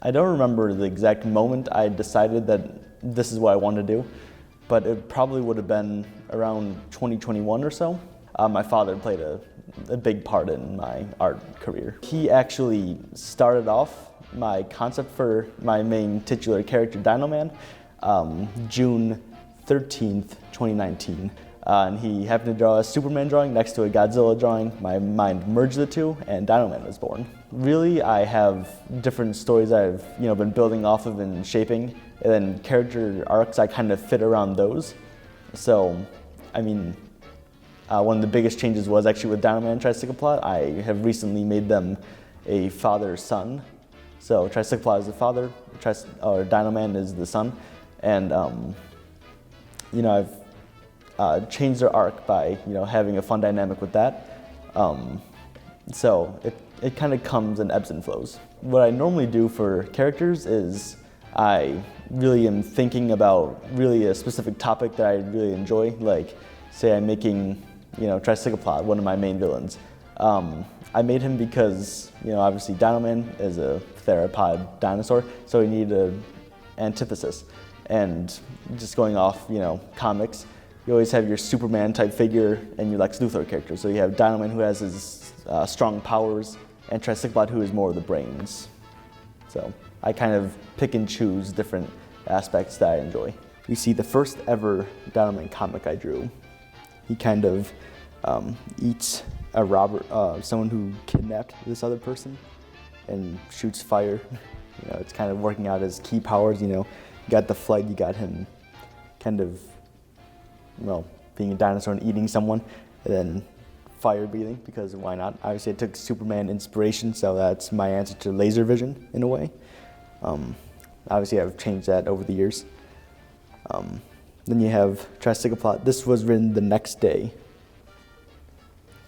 I don't remember the exact moment I decided that this is what I wanted to do, but it probably would have been around 2021 or so. My father played a big part in my art career. He actually started off my concept for my main titular character, Dino Man, June 13th, 2019. And he happened to draw a Superman drawing next to a Godzilla drawing. My mind merged the two, and Dino Man was born. Really, I have different stories I've been building off of and shaping, and then character arcs I kind of fit around those. So, I mean, one of the biggest changes was actually with Dino Man and Tricycloplot. I have recently made them a father-son. So Tricycloplot is the father, Dino Man is the son, and I've changed their arc by having a fun dynamic with that. So it kind of comes in ebbs and flows. What I normally do for characters is I really am thinking about really a specific topic that I really enjoy. Like, say I'm making Tricycloplot, one of my main villains. I made him because obviously Dino Man is a theropod dinosaur, so we need an antithesis. And just going off comics, you always have your Superman type figure and your Lex Luthor character. So you have Dino Man, who has his strong powers, and Tricycloplot, who is more of the brains. So I kind of pick and choose different aspects that I enjoy. You see, the first ever Dino Man comic I drew, he kind of eats a robber, someone who kidnapped this other person, and shoots fire. It's kind of working out his key powers. You got the flight, you got him kind of being a dinosaur and eating someone, and then fire breathing, because why not? Obviously I took Superman inspiration, so that's my answer to laser vision in a way. Obviously I've changed that over the years. Then you have Tricycloplot. This was written the next day,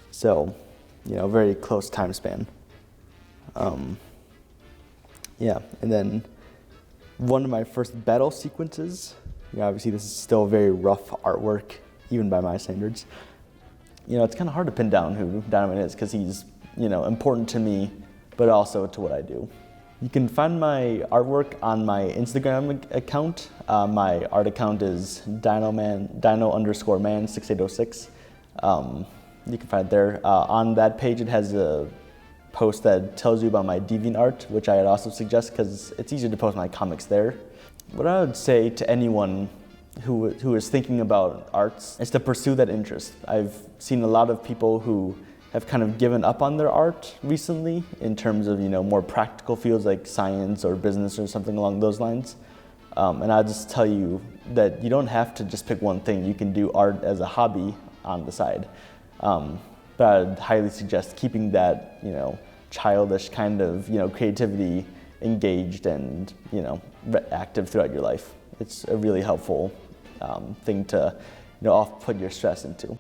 so very close time span. Yeah, and then one of my first battle sequences. Obviously this is still very rough artwork, even by my standards. It's kind of hard to pin down who Dino Man is, because he's important to me, but also to what I do. You can find my artwork on my Instagram account. My art account is Dino_man6806. You can find it there. On that page, it has a post that tells you about my DeviantArt, which I'd also suggest because it's easier to post my comics there. What I would say to anyone who is thinking about arts is to pursue that interest. I've seen a lot of people who have kind of given up on their art recently in terms of more practical fields like science or business or something along those lines. And I'll just tell you that you don't have to just pick one thing. You can do art as a hobby on the side. But I'd highly suggest keeping that childish kind of creativity engaged and active throughout your life. It's a really helpful thing to put your stress into.